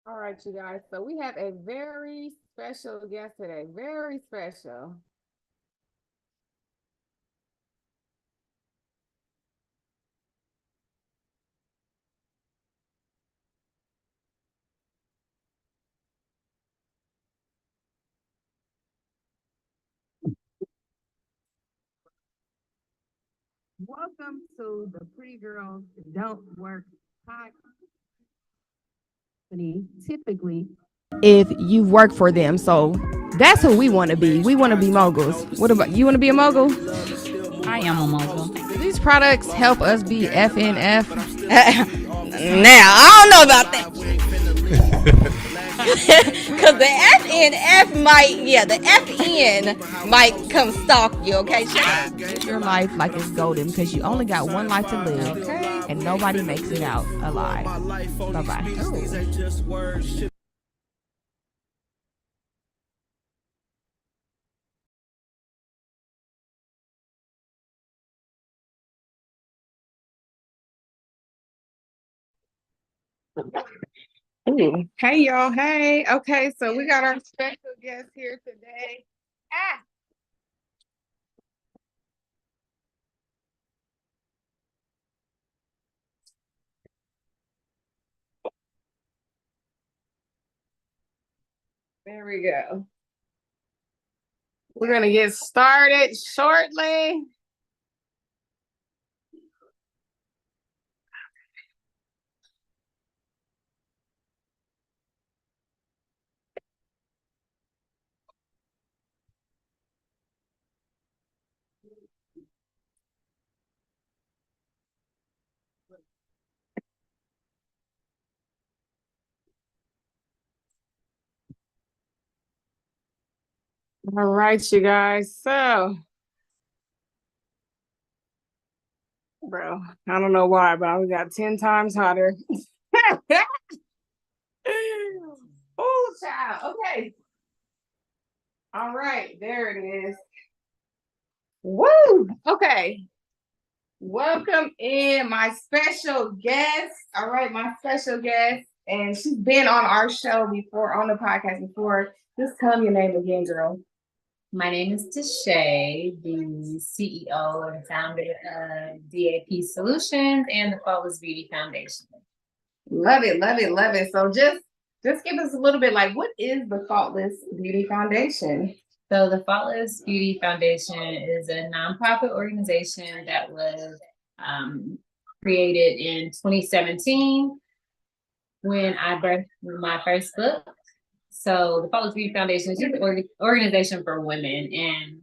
All right, you guys. So we have a very special guest today. Very special. Welcome to the Pretty Girls Don't Work podcast. Typically, if you work for them, so that's who we want to be. We want to be moguls. What about you? Want to be a mogul? I am a mogul. These products help us be FNF. Now, I don't know about that. Because the FNF the FN might come stalk you, okay? Live your life like it's golden because you only got one life to live, okay? And nobody makes it out alive. Bye bye. Ooh. Hey y'all. Hey. Okay, so we got our special guest here today. Ah, there we go. We're gonna get started shortly. All right, you guys. So, bro, I don't know why, but we got 10 times hotter. Oh, child. Okay. All right, there it is. Woo! Okay. Welcome in my special guest. All right, my special guest. And she's been on our show before, on the podcast before. Just tell me your name again, girl. My name is Deshay, the CEO and founder of DAP Solutions and the Fautless Beauty Foundation. Love it, love it, love it. So just give us a little bit like what is the Faultless Beauty Foundation? So the Faultless Beauty Foundation is a nonprofit organization that was created in 2017 when I birthed my first book. So the Fautless Beauty Foundation is just an organization for women and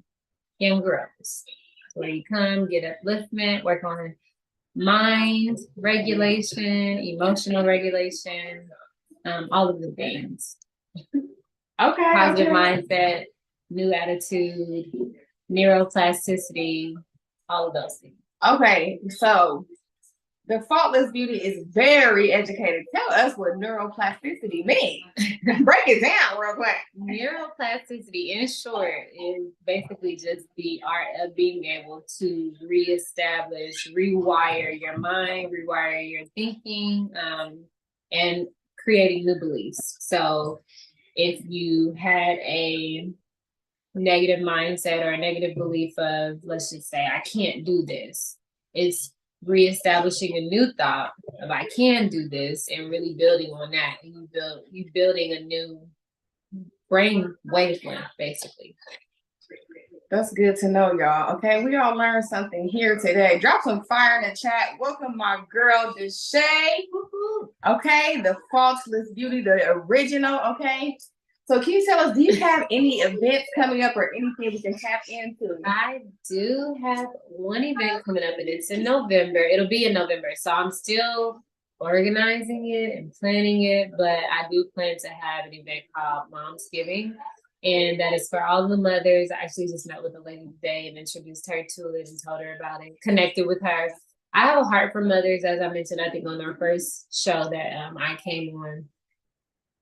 young girls, where you come get upliftment, work on mind regulation, emotional regulation, all of the things. Okay. Positive mindset, new attitude, neuroplasticity, all of those things. Okay, so the Faultless Beauty is very educated. Tell us what neuroplasticity means. Break it down real quick. Neuroplasticity, in short, is basically just the art of being able to reestablish, rewire your mind, rewire your thinking, and creating new beliefs. So if you had a negative mindset or a negative belief of, let's just say, I can't do this, it's reestablishing a new thought of I can do this and really building on that. And you building a new brain wavelength, basically. That's good to know, y'all. Okay, we all learned something here today. Drop some fire in the chat. Welcome my girl Deshay. Okay, the Faultless Beauty, the original. Okay, so can you tell us, do you have any events coming up or anything we can tap into? I do have one event coming up, and it's in November. It'll be in November, so I'm still organizing it and planning it, but I do plan to have an event called Mom's Giving, and that is for all the mothers. I actually just met with a lady today and introduced her to it and told her about it, connected with her. I have a heart for mothers, as I mentioned, I think on our first show that I came on.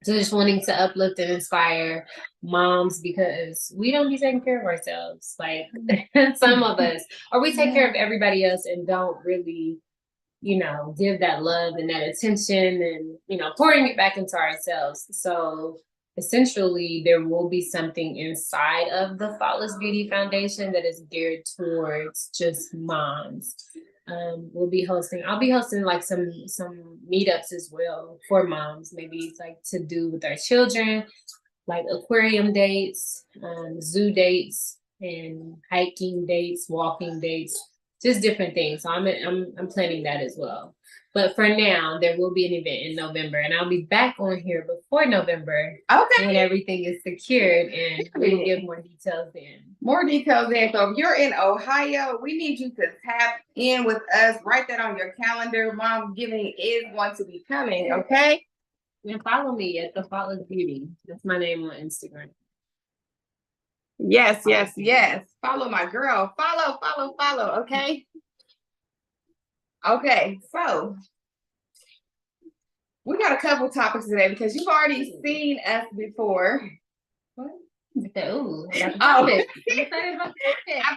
So just wanting to uplift and inspire moms, because we don't be taking care of ourselves, like some of us, or we take care of everybody else and don't really give that love and that attention and, pouring it back into ourselves. So essentially, there will be something inside of the Fautless Beauty Foundation that is geared towards just moms. I'll be hosting like some meetups as well for moms. Maybe it's like to do with our children, like aquarium dates, zoo dates, and hiking dates, walking dates, just different things. So I'm planning that as well. But for now, there will be an event in November, and I'll be back on here before November. Okay. When everything is secured, and we'll give more details then. More details then. So if you're in Ohio, we need you to tap in with us. Write that on your calendar. Mom's Giving is going to be coming, okay? And follow me at the Faultless Beauty. That's my name on Instagram. Yes. Follow my girl. Follow, okay? Okay, so we got a couple topics today because you've already seen us before. What? Oh, I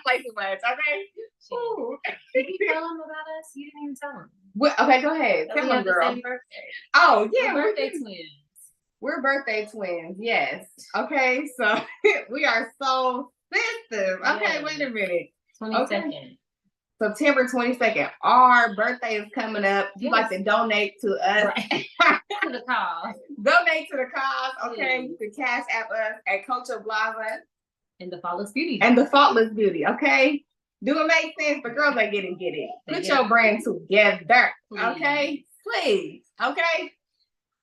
play too much, okay? Ooh. Did you tell them about us? You didn't even tell them. Well, okay, go ahead. Tell them, girl. Oh, yeah. We're birthday twins. We're birthday twins, yes. Okay, so we are so sisters. Okay, yeah. Wait a minute. 22nd. Okay. September 22nd. Our birthday is coming up. If you'd like to donate to us. Right. To the cause. Donate to the cause. Okay. You can cash app us at Coach Blaza. And the Faultless Beauty. And the Faultless Beauty. Okay. Do it make sense? But girls ain't get it. Put your brand together. Please. Okay. Please. Okay.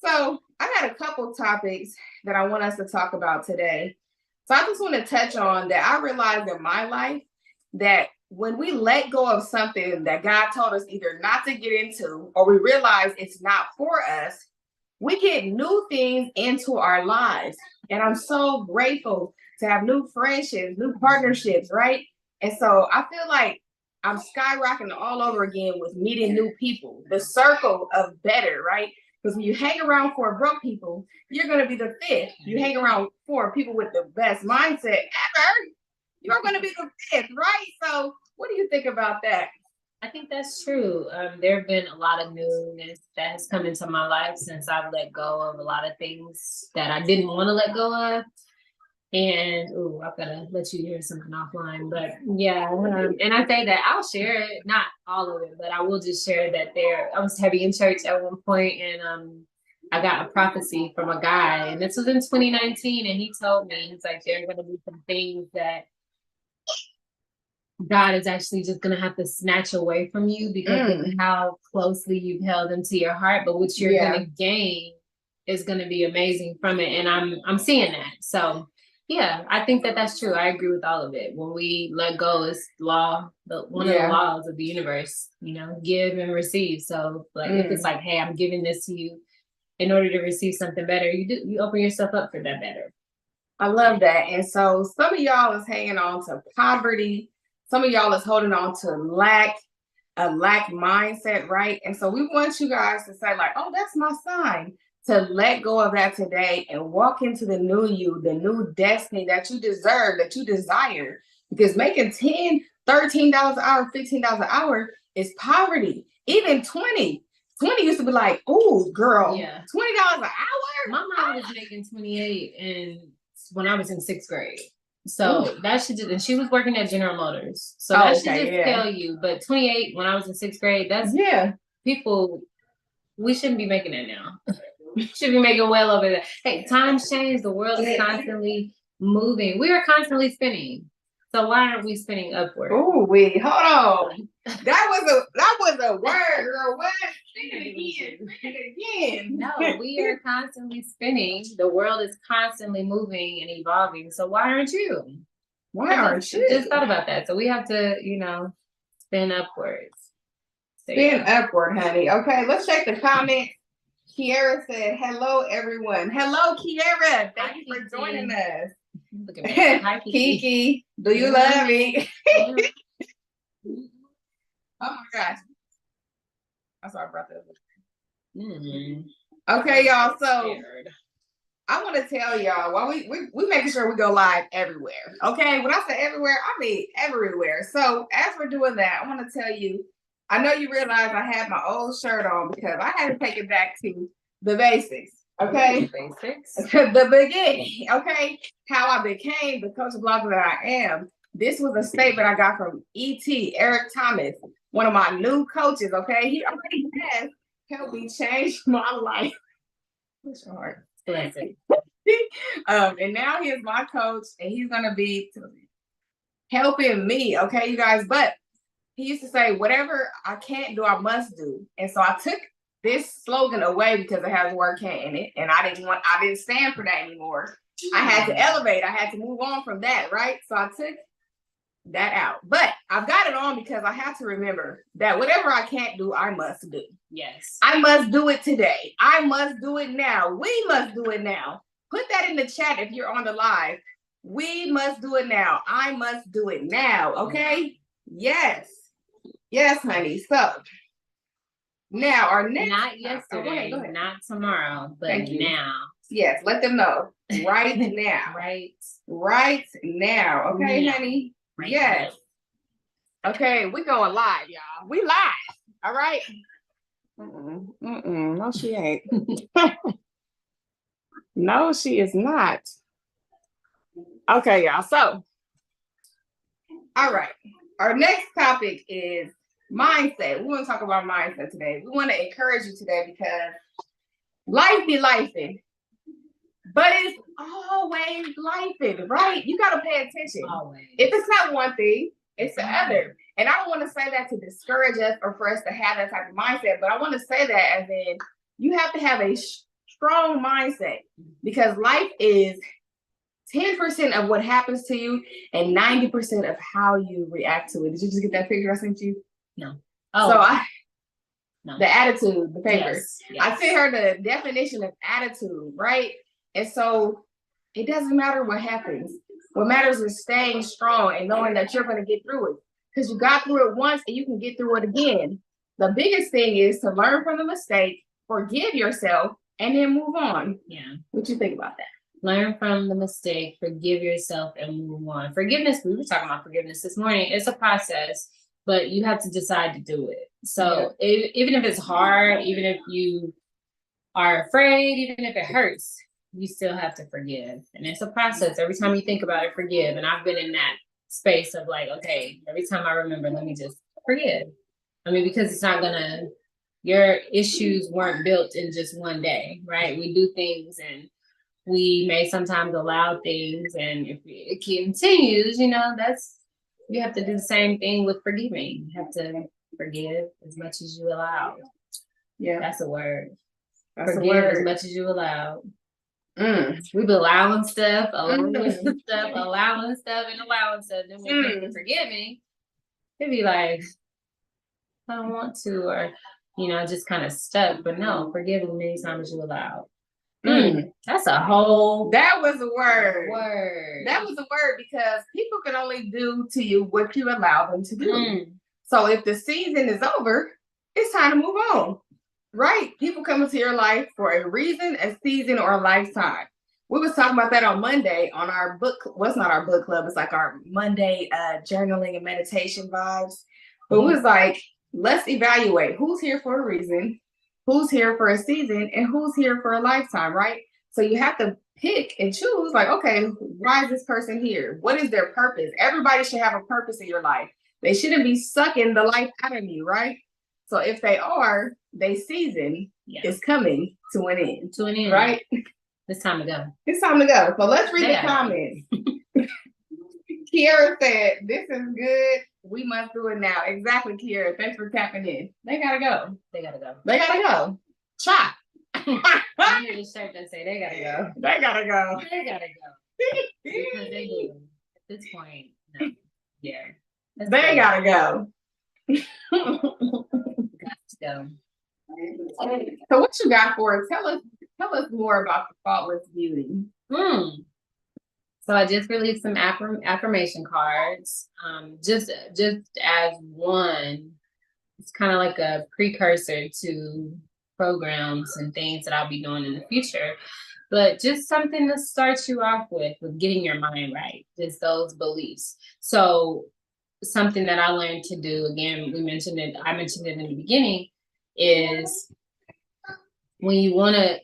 So I got a couple topics that I want us to talk about today. So I just want to touch on that. I realized in my life that when we let go of something that God told us either not to get into, or we realize it's not for us, we get new things into our lives. And I'm so grateful to have new friendships, new partnerships, right? And so I feel like I'm skyrocketing all over again with meeting new people, the circle of better, right? Because when you hang around for broke people, you're going to be the fifth. You hang around for people with the best mindset ever, you're going to be the fifth, right? So what do you think about that? I think that's true. There have been a lot of newness that has come into my life since I've let go of a lot of things that I didn't want to let go of. And I've got to let you hear something offline. But yeah, and I say that I'll share it, not all of it, but I will just share that I was heavy in church at one point, and I got a prophecy from a guy, and this was in 2019, and he told me, he's like, there are going to be some things that God is actually just going to have to snatch away from you because of how closely you've held them to your heart, but what you're going to gain is going to be amazing from it. And I'm seeing that. So yeah, I think that's true. I agree with all of it. When we let go, it's one of the laws of the universe, give and receive. So like, if it's like, hey, I'm giving this to you in order to receive something better, you open yourself up for that better. I love that. And so some of y'all is hanging on to poverty. Some of y'all is holding on to a lack mindset, right? And so we want you guys to say like, oh, that's my sign, to let go of that today and walk into the new you, the new destiny that you deserve, that you desire. Because making $10, $13 an hour, $15 an hour is poverty. Even 20 used to be like, oh, girl, $20 an hour? My mom was making 28 and when I was in 6th grade. So that should just, and she was working at General Motors. So that should just tell you. But 28 when I was in 6th grade, that's people, we shouldn't be making that now. We should be making well over that. Hey, times change. The world is constantly moving. We are constantly spinning. So why aren't we spinning upward? Oh, wait, hold on. That was a word, girl. What? Say it again. No, we are constantly spinning. The world is constantly moving and evolving. So why aren't you? Just thought about that. So we have to, spin upwards. Spin upward, honey. Okay, let's check the comments. Kiara said, hello, everyone. Hello, Kiara. Thank you for joining us. Look at me. Hi, Kiki. Do you love me? Oh my gosh. I'm sorry, I brought that up. Okay, y'all. So I want to tell y'all while we making sure we go live everywhere. Okay. When I say everywhere, I mean everywhere. So as we're doing that, I want to tell you I know you realize I had my old shirt on because I had to take it back to the basics. Okay. Basics. The beginning. Okay. How I became the coach blogger that I am. This was a statement I got from Eric Thomas, one of my new coaches. Okay. He already has helped me change my life. What's your heart? Blessing. And now he is my coach, and he's gonna be helping me. Okay, you guys. But he used to say, whatever I can't do, I must do. And so I took this slogan away because it has the word can't in it. And I didn't stand for that anymore. I had to elevate. I had to move on from that, right? So I took that out. But I've got it on because I have to remember that whatever I can't do, I must do. Yes. I must do it today. I must do it now. We must do it now. Put that in the chat if you're on the live. We must do it now. I must do it now. Okay? Yes. Yes, honey. So now our next, not yesterday, go ahead. Not tomorrow, but now. Yes, let them know. Right now. Right now. Okay, honey? Right yes. Now. Okay, we going live, y'all. We live. All right. No, she ain't. No, she is not. Okay, y'all. So, all right. Our next topic is mindset. We want to talk about mindset today. We want to encourage you today because life be lifing, but it's always lifing, right? You got to pay attention. Always. If it's not one thing, it's the other. And I don't want to say that to discourage us or for us to have that type of mindset, but I want to say that as in you have to have a strong mindset because life is 10% of what happens to you and 90% of how you react to it. Did you just get that picture I sent you? No. Oh. So the attitude, the paper. Yes. I sent her the definition of attitude, right? And so it doesn't matter what happens. What matters is staying strong and knowing that you're going to get through it. Because you got through it once and you can get through it again. The biggest thing is to learn from the mistake, forgive yourself, and then move on. Yeah. What you think about that? Learn from the mistake, forgive yourself, and move on. Forgiveness, we were talking about forgiveness this morning. It's a process, but you have to decide to do it. So even if it's hard, even if you are afraid, even if it hurts, you still have to forgive. And it's a process. Every time you think about it, forgive. And I've been in that space of like, okay, every time I remember, let me just forgive. I mean, because it's not gonna, your issues weren't built in just one day, right? We do things and we may sometimes allow things, and if it continues, you have to do the same thing with forgiving. You have to forgive as much as you allow. Yeah, that's a word. Forgive as much as you allow. We've been allowing stuff, allowing stuff. Then when it comes to forgiving, it'd be like, I don't want to, or just kind of stuck. But no, forgive as many times as you allow. That's a whole. That was a word. That was a word because people can only do to you what you allow them to do. So if the season is over, it's time to move on, right? People come into your life for a reason, a season, or a lifetime. We was talking about that on Monday on our book. Well, it's not our book club. It's like our Monday journaling and meditation vibes. But we was like, let's evaluate who's here for a reason, who's here for a season, and who's here for a lifetime, right? So you have to pick and choose, like, okay, why is this person here? What is their purpose? Everybody should have a purpose in your life. They shouldn't be sucking the life out of you, right? So if they are, their season is coming to an end. Right? It's time to go. It's time to go. So let's read the comments. Kiara said, this is good. We must do it now. Exactly, Kiara. Thanks for tapping in. They gotta go. They gotta go. They gotta go. Chop. I need a shirt that say they gotta go. They gotta go. They gotta go. Because they do. At this point, no. Yeah. They gotta go. Got to go. So what you got for us? Tell us more about the Faultless beauty. So I just released some affirmation cards. Just as one, it's kind of like a precursor to programs and things that I'll be doing in the future. But just something to start you off with getting your mind right, just those beliefs. So something that I learned to do, again, I mentioned it in the beginning, is when you want to,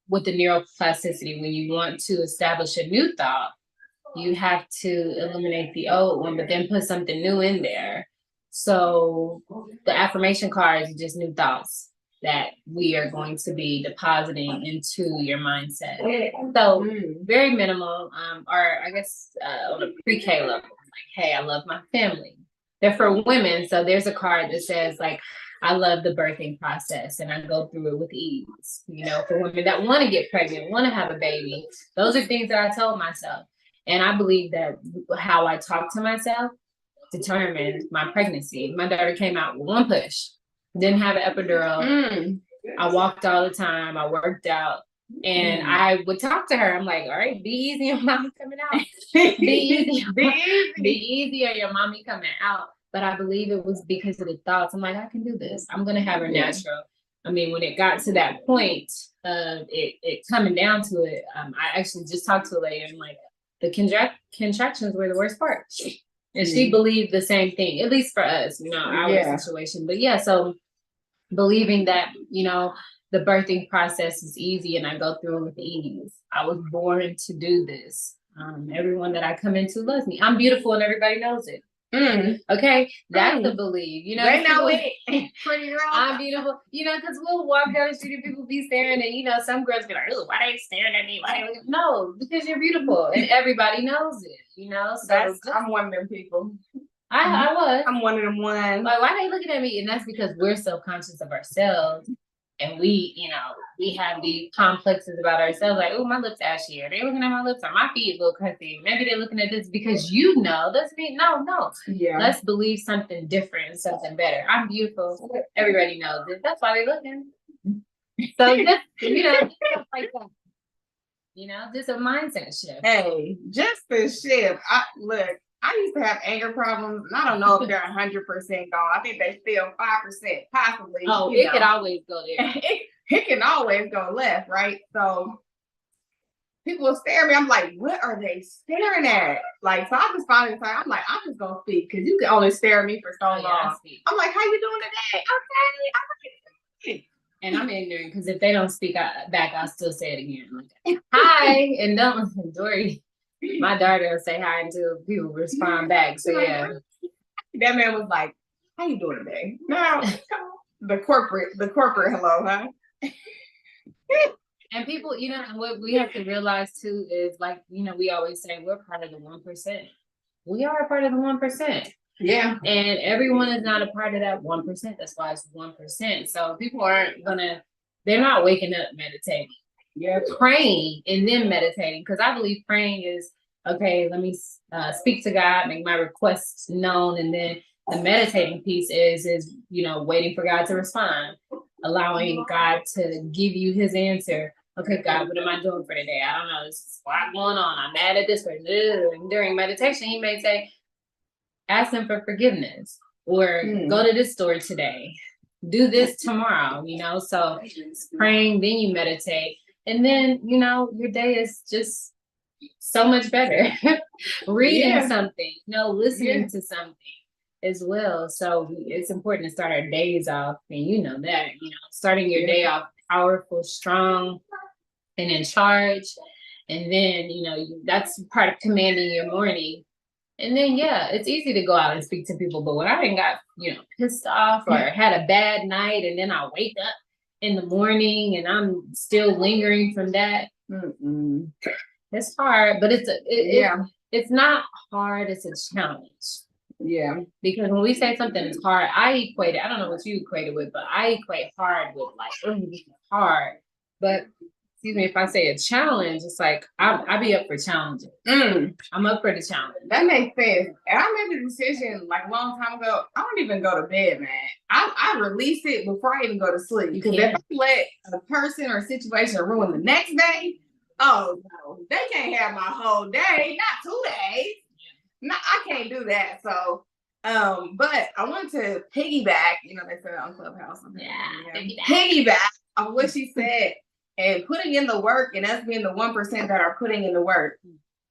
with the neuroplasticity, when you want to establish a new thought, you have to eliminate the old one, but then put something new in there. So the affirmation cards are just new thoughts that we are going to be depositing into your mindset. So very minimal, or I guess on a pre-K level, like, hey, I love my family. They're for women, so there's a card that says like, I love the birthing process and I go through it with ease. You know, for women that want to get pregnant, want to have a baby, those are things that I told myself. And I believe that how I talk to myself determined my pregnancy. My daughter came out with one push, didn't have an epidural. I walked all the time. I worked out. And I would talk to her. I'm like, all right, be easy on mommy coming out. Be easy. Be easy on your mommy coming out. But I believe it was because of the thoughts. I'm like, I can do this. I'm going to have her natural. I mean, when it got to that point of it coming down to it, I actually just talked to a lady and like, the contractions were the worst part. And she believed the same thing, at least for us, you know, our situation. But yeah, so believing that, you know, the birthing process is easy and I go through it with ease. I was born to do this. Everyone that I come into loves me. I'm beautiful and everybody knows it. Okay, that's the belief. You know, they know it. Pretty girl, I'm beautiful. You know, because we'll walk down the street and people be staring, and you know, some girls be like, "Oh, why they staring at me? Why they?" No, because you're beautiful, and everybody knows it. You know, so I'm one of them people. I was. I'm one of them ones. Like, why they looking at me? And that's because we're self-conscious of ourselves. And we, you know, we have these complexes about ourselves, like, oh, my lips ashy. Are they looking at my lips? Or my feet a little crusty? Maybe they're looking at this because you know. Doesn't mean no. Yeah. Let's believe something different and something better. I'm beautiful. Everybody knows it. That's why they're looking. So just, you know, just like that. You know, just a mindset shift. Hey, just a shift. I used to have anger problems, and I don't know if they're 100% gone. I think they still 5%, possibly. Oh, it could always go there. It can always go left, right? So people will stare at me. I'm like, what are they staring at? Like, so I just finally decided, I'm like, I'm just gonna speak because you can only stare at me for so long. I'm like, how you doing today? Okay. And I'm ignorant because if they don't speak back, I'll still say it again. Like, hi, and don't listen, Dory. My daughter will say hi until people respond back. So yeah, that man was like, "How you doing today?" Now the corporate hello, huh? And people, you know, what we have to realize too is, like, you know, we always say we're part of the 1%. We are a part of the 1%. Yeah, and everyone is not a part of that 1%. That's why it's 1%. So people they're not waking up meditating. You're praying and then meditating, because I believe praying is, okay, let me speak to God, make my requests known, and then the meditating piece is, you know, waiting for God to respond, allowing God to give you his answer. Okay, God, what am I doing for today? I don't know. There's a lot going on. I'm mad at this person. And during meditation, he may say, ask him for forgiveness, or go to this store today, do this tomorrow, you know. So praying, then you meditate. And then, you know, your day is just so much better. Reading something, you know, listening to something as well. So it's important to start our days off. And you know that, you know, starting your day off powerful, strong, and in charge. And then, you know, that's part of commanding your morning. And then, yeah, it's easy to go out and speak to people. But when I didn't got, you know, pissed off or had a bad night, and then I wake up in the morning and I'm still lingering from that. It's hard, but it's not hard. It's a challenge. Yeah. Because when we say something is hard, I equate it. I don't know what you equate it with, but I equate hard with like, oh, this is hard. But excuse me, if I say a challenge, it's like I be up for challenges. I'm up for the challenge. That makes sense. And I made the decision like a long time ago. I don't even go to bed, man. I release it before I even go to sleep. Because if I let a person or situation ruin the next day, oh no, they can't have my whole day, not 2 days. No, I can't do that. So, but I wanted to piggyback. You know, they said on Clubhouse. Piggyback on what she said, and putting in the work, and us being the 1% that are putting in the work.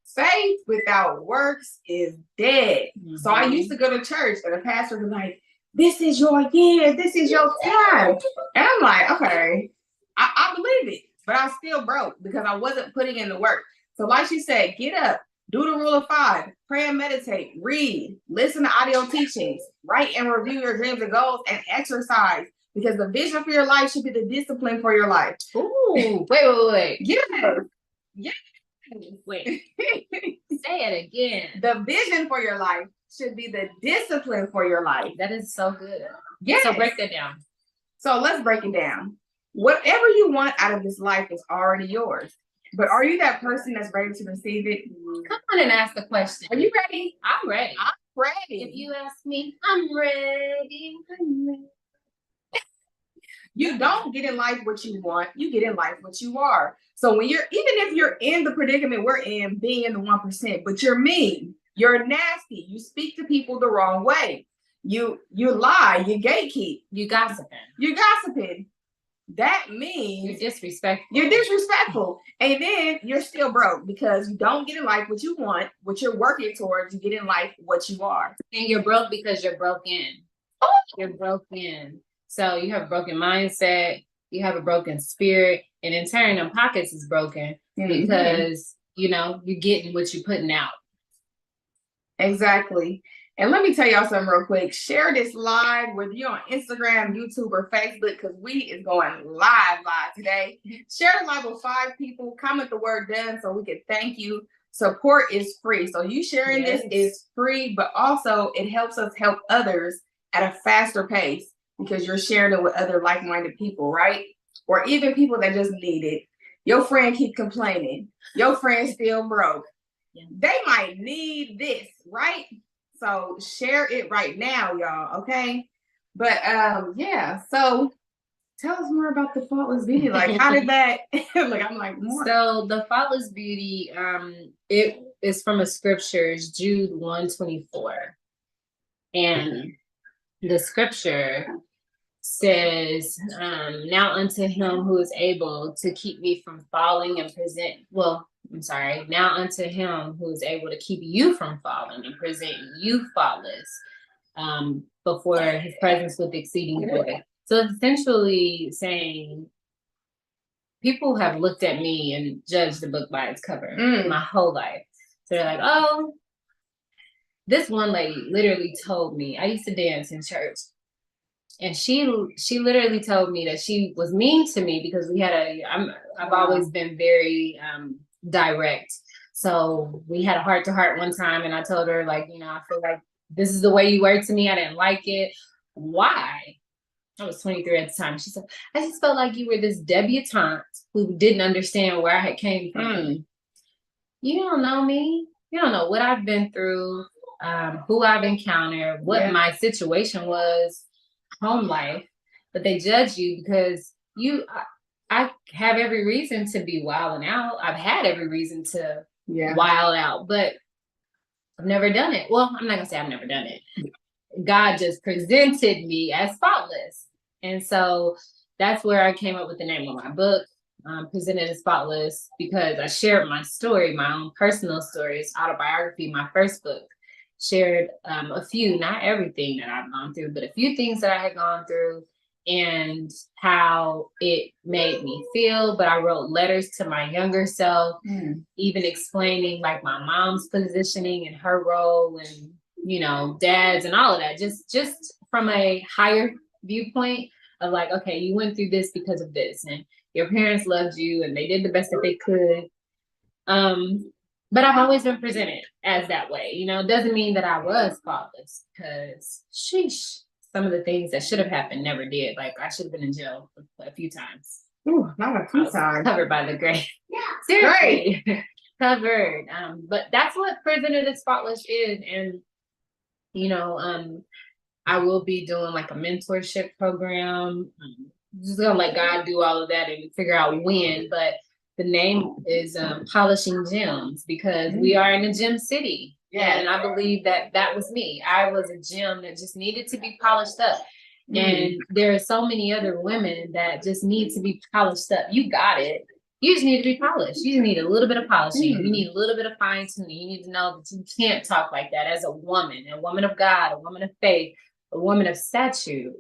Faith without works is dead. So I used to go to church and the pastor was like, this is your year, this is your time. And I'm like, okay, I believe it, but I still broke because I wasn't putting in the work. So like she said, get up, do the rule of 5, pray and meditate, read, listen to audio teachings, write and review your dreams and goals, and exercise. Because the vision for your life should be the discipline for your life. Ooh, wait. Yeah. Wait. Say it again. The vision for your life should be the discipline for your life. That is so good. Yeah. So break that down. So let's break it down. Whatever you want out of this life is already yours. But are you that person that's ready to receive it? Come on and ask the question. Are you ready? I'm ready. I'm ready. If you ask me, I'm ready. You don't get in life what you want, you get in life what you are. So when even if you're in the predicament we're in, being in the 1%, but you're mean, you're nasty, you speak to people the wrong way, you lie, you gatekeep, You gossiping. That means You're disrespectful. You're disrespectful. And then you're still broke because you don't get in life what you want, what you're working towards, you get in life what you are. And you're broke because you're broken. Oh. You're broken. So you have a broken mindset, you have a broken spirit, and in turn, them pockets is broken because, you're getting what you're putting out. Exactly. And let me tell y'all something real quick. Share this live, whether you're on Instagram, YouTube, or Facebook, because we is going live today. Share the live with 5 people. Comment the word done so we can thank you. Support is free. So you sharing this is free, but also it helps us help others at a faster pace because you're sharing it with other like-minded people, right? Or even people that just need it. Your friend keep complaining. Your friend still broke. They might need this, right? So share it right now, y'all, okay? But so tell us more about the Faultless Beauty. Like, how did that more. So the Faultless Beauty, it is from a scriptures, Jude 1:24. And the scripture says, now unto him who is able to keep me from falling and now unto him who is able to keep you from falling and present you faultless before his presence with exceeding joy. So it's essentially saying people have looked at me and judged the book by its cover my whole life. So they're like, oh, this one lady literally told me, I used to dance in church. And she literally told me that she was mean to me because I've always been very direct. So we had a heart-to-heart one time and I told her, I feel like this is the way you were to me. I didn't like it. Why? I was 23 at the time. She said, I just felt like you were this debutante who didn't understand where I had came from. You don't know me. You don't know what I've been through, who I've encountered, what my situation was, home life, but they judge you because I have every reason to be wilding out. I've had every reason to wild out, but I've never done it. Well, I'm not gonna say I've never done it. God just presented me as faultless. And so that's where I came up with the name of my book, Presented as Faultless, because I shared my story, my own personal story. It's autobiography, my first book. Shared a few, not everything that I've gone through, but a few things that I had gone through and how it made me feel. But I wrote letters to my younger self, even explaining my mom's positioning and her role and, dad's and all of that, just from a higher viewpoint of okay, you went through this because of this and your parents loved you and they did the best that they could. But I've always been presented as that way. It doesn't mean that I was faultless because some of the things that should have happened never did. I should have been in jail a few times. Ooh, not a few times. Covered by the grace. Seriously. Covered. But that's what Presented as Faultless is. And, I will be doing a mentorship program. Just gonna let God do all of that and figure out when. But the name is Polishing Gems because we are in a gem city. Yeah. And I believe that was me. I was a gem that just needed to be polished up. And there are so many other women that just need to be polished up. You got it. You just need to be polished. You just need a little bit of polishing. You need a little bit of fine tuning. You need to know that you can't talk like that as a woman of God, a woman of faith, a woman of stature,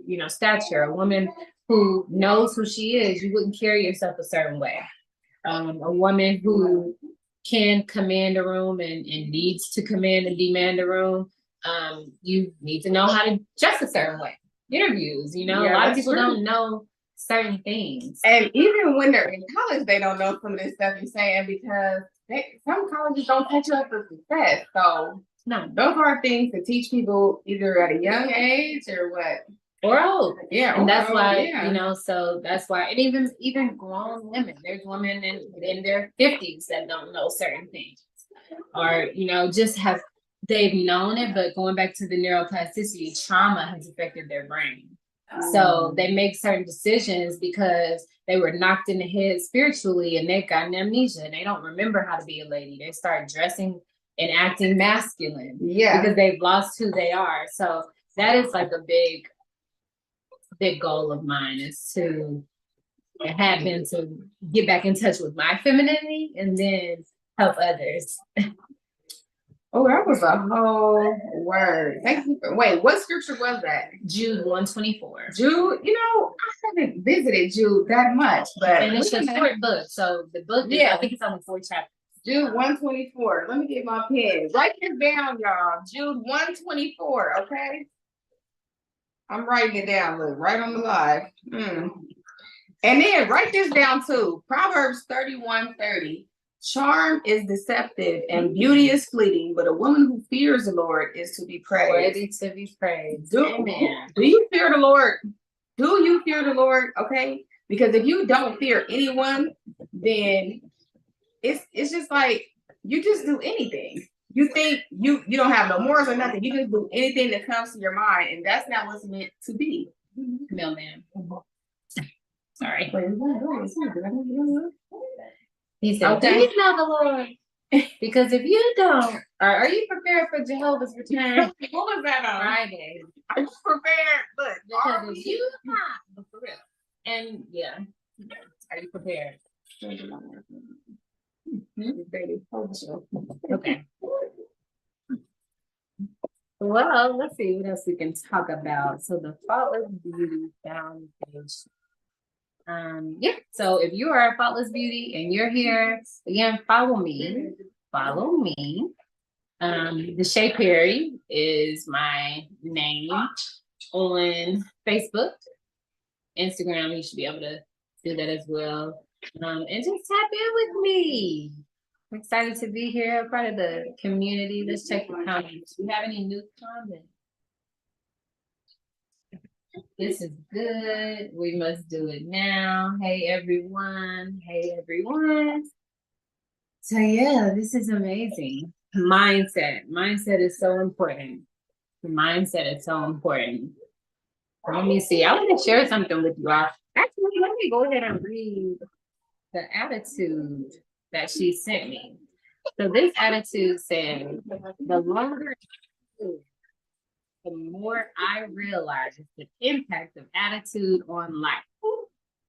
a woman who knows who she is. You wouldn't carry yourself a certain way. A woman who can command a room and needs to command and demand a room. You need to know how to dress a certain way. Interviews, a lot of people don't know certain things. And even when they're in college, they don't know some of this stuff you're saying because some colleges don't set you up for success. So no, those are things to teach people either at a young age or what. Or old. Yeah. And that's why, so that's why, and even grown women, there's women in their 50s that don't know certain things. Or, they've known it, but going back to the neuroplasticity, trauma has affected their brain. So they make certain decisions because they were knocked in the head spiritually and they've gotten amnesia and they don't remember how to be a lady. They start dressing and acting masculine because they've lost who they are. So that is like a big goal of mine is to get back in touch with my femininity and then help others. Oh, that was a whole word. Thank you wait, what scripture was that? Jude 124. Jude, I haven't visited Jude that much, but and it's a short book. So the book is, I think it's only 4 chapters. Jude 124. Let me get my pen. Write this down, y'all. Jude 124, okay? I'm writing it down, look, right on the live. And then write this down too. Proverbs 31:30. Charm is deceptive and beauty is fleeting, but a woman who fears the Lord is to be praised. Worthy to be praised. Amen. Do you fear the Lord? Do you fear the Lord? Okay. Because if you don't fear anyone, then it's just like you just do anything. You think you don't have no morals or nothing. You just do anything that comes to your mind, and that's not what's meant to be. Mailman. Sorry. He said, do you know the Lord? Because if you don't, are you prepared for Jehovah's return? What was that on? Friday. Are you prepared? Look, because if you not, for real. And are you prepared? Okay. Well, let's see what else we can talk about. So the Faultless Beauty Foundation. So if you are a Faultless Beauty and you're here, again, follow me. Deshae Perry is my name on Facebook. Instagram, you should be able to do that as well. And just tap in with me. I'm excited to be here, part of the community. Let's check the comments. Do we have any new comments? This is good. We must do it now. Hey, everyone. So, this is amazing. Mindset is so important. Let me see. I want to share something with you all. Actually, let me go ahead and read the attitude that she sent me. So this attitude said, the longer the more I realize the impact of attitude on life.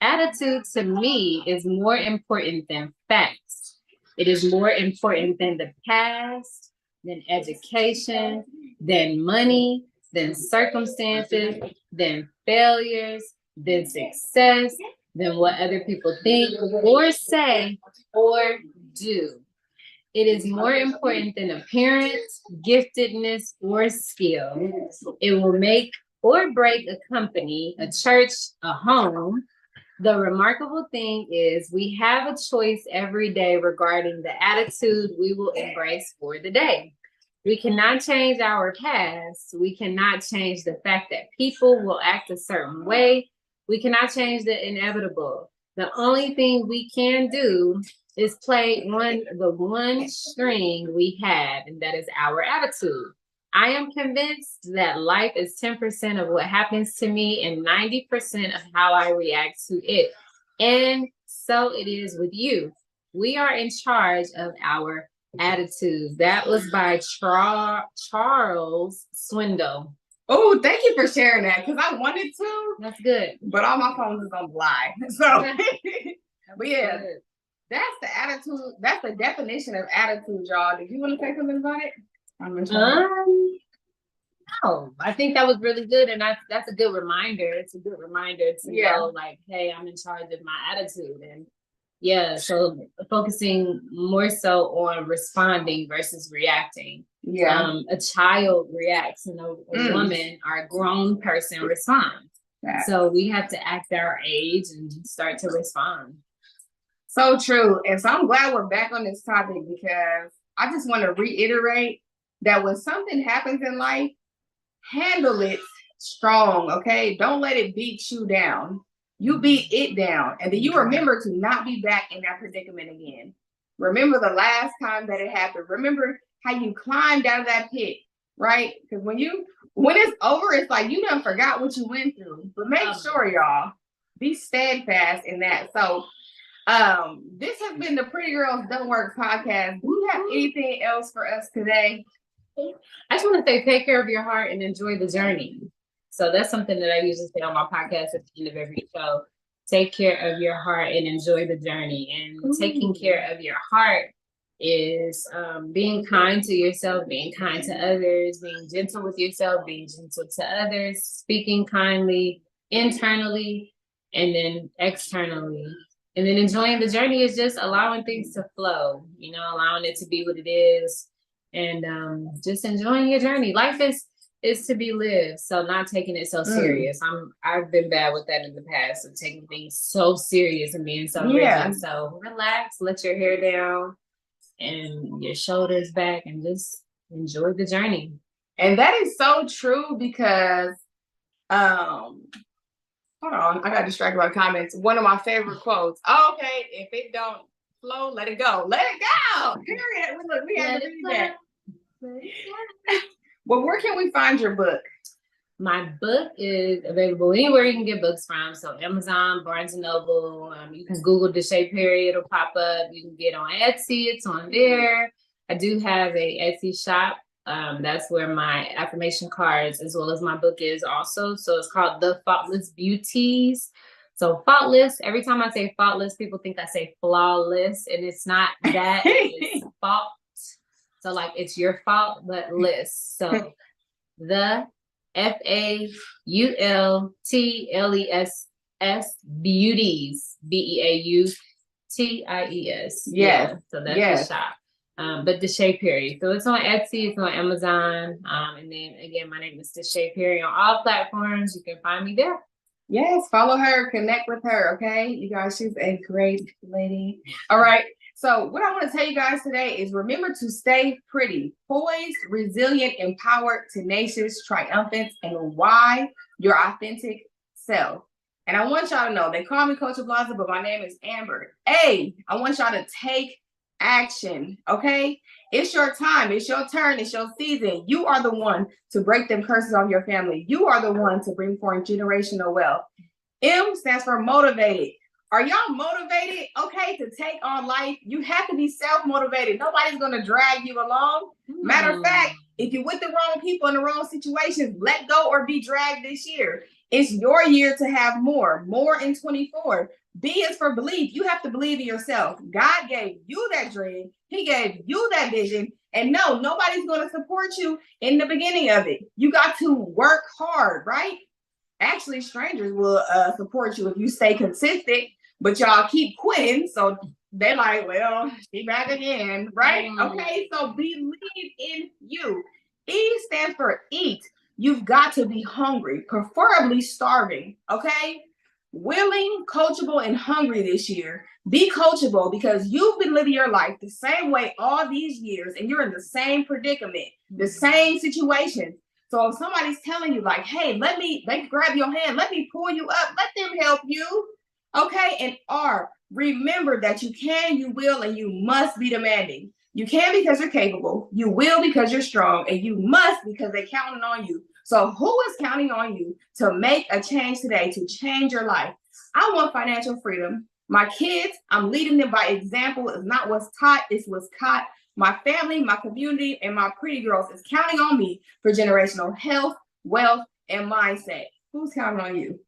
Attitude to me is more important than facts. It is more important than the past, than education, than money, than circumstances, than failures, than success, than what other people think or say or do. It is more important than appearance, giftedness, or skill. It will make or break a company, a church, a home. The remarkable thing is we have a choice every day regarding the attitude we will embrace for the day. We cannot change our past. We cannot change the fact that people will act a certain way. We cannot change the inevitable. The only thing we can do is play on the one string we have, and that is our attitude. I am convinced that life is 10% of what happens to me and 90% of how I react to it. And so it is with you. We are in charge of our attitudes. That was by Charles Swindoll. Oh, thank you for sharing that because I wanted to. That's good. But all my phones is on blind. So, but yeah. Good. That's the attitude. That's the definition of attitude, y'all. Did you want to say something about it? No, I think that was really good, and that's a good reminder. It's a good reminder to know, like, hey, I'm in charge of my attitude, and so focusing more so on responding versus reacting. A child reacts, and a woman or a grown person responds. So we have to act our age and start to respond. So true. And so I'm glad we're back on this topic, because I just want to reiterate that when something happens in life, handle it strong, okay? Don't let it beat you down. You beat it down, and then you remember to not be back in that predicament again. Remember the last time that it happened. Remember how you climbed out of that pit, right? Because when it's over, it's like you done forgot what you went through. But make sure, y'all, be steadfast in that. So this has been the Pretty Girls Don't Work podcast. Do you have anything else for us today? I just want to say, take care of your heart and enjoy the journey. So that's something that I usually say on my podcast at the end of every show. Take care of your heart and enjoy the journey. And taking care of your heart is being kind to yourself, being kind to others, being gentle with yourself, being gentle to others, speaking kindly internally and then externally. And then enjoying the journey is just allowing things to flow, allowing it to be what it is. And just enjoying your journey. Life is to be lived, so not taking it so serious. I've been bad with that in the past, of taking things so serious and being so rigid. So relax, let your hair down and your shoulders back, and just enjoy the journey. And that is so true, because hold on, I got distracted by comments. One of my favorite quotes. Okay, if it don't flow, let it go. Let it go. Period. Look, we have to read that. Well, where can we find your book? My book is available anywhere you can get books from. So Amazon, Barnes & Noble. You can Google Deshae Perry. It'll pop up. You can get on Etsy. It's on there. I do have a Etsy shop. That's where my affirmation cards as well as my book is also. So it's called The Fautless Beauties. So Faultless, every time I say faultless, people think I say flawless, and it's not that. It's fault. So like it's your fault, but less. So the FAULTLESS beauties, BEAUTIES. Yes. So that's the shop. But Deshae Perry. So it's on Etsy, it's on Amazon. And then again, my name is Deshae Perry on all platforms. You can find me there. Yes, follow her, connect with her, okay? You guys, she's a great lady. All right. So what I want to tell you guys today is remember to stay pretty, poised, resilient, empowered, tenacious, triumphant, and why your authentic self. And I want y'all to know, they call me Coach Blaza, but my name is Amber. I want y'all to take action, okay? It's your time. It's your turn. It's your season. You are the one to break them curses on your family. You are the one to bring forth generational wealth. M stands for motivated. Are y'all motivated, okay, to take on life? You have to be self-motivated. Nobody's going to drag you along. Matter of fact, if you're with the wrong people in the wrong situations, let go or be dragged this year. It's your year to have more in 24. B is for belief. You have to believe in yourself. God gave you that dream. He gave you that vision. And no, nobody's going to support you in the beginning of it. You got to work hard, right? Actually, strangers will support you if you stay consistent, but y'all keep quitting. So they're like, well, she back again, right? Okay, so believe in you. E stands for eat. You've got to be hungry, preferably starving, okay? Willing, coachable, and hungry this year. Be coachable, because you've been living your life the same way all these years, and you're in the same predicament, the same situation. So if somebody's telling you like, hey, let me grab your hand, let me pull you up, let them help you. Okay. And R, remember that you can, you will, and you must be demanding. You can because you're capable. You will because you're strong, and you must because they're counting on you. So who is counting on you to make a change today, to change your life? I want financial freedom. My kids, I'm leading them by example. It's not what's taught, it's what's caught. My family, my community, and my pretty girls is counting on me for generational health, wealth, and mindset. Who's counting on you?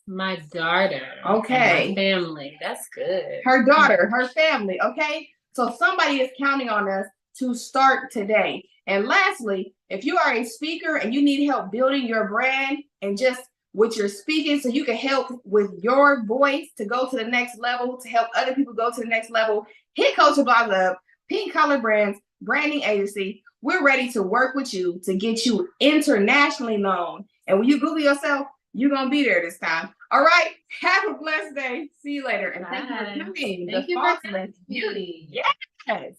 My daughter. Okay. My family. That's good. Her daughter, her family. Okay. So somebody is counting on us to start today. And lastly, if you are a speaker and you need help building your brand and just with your speaking so you can help with your voice to go to the next level, to help other people go to the next level, hit Coach Blog up, Pink Collar Brands, branding agency. We're ready to work with you to get you internationally known. And when you Google yourself, you're going to be there this time. All right. Have a blessed day. See you later. And thank you for coming. Thank you for coming. Yes.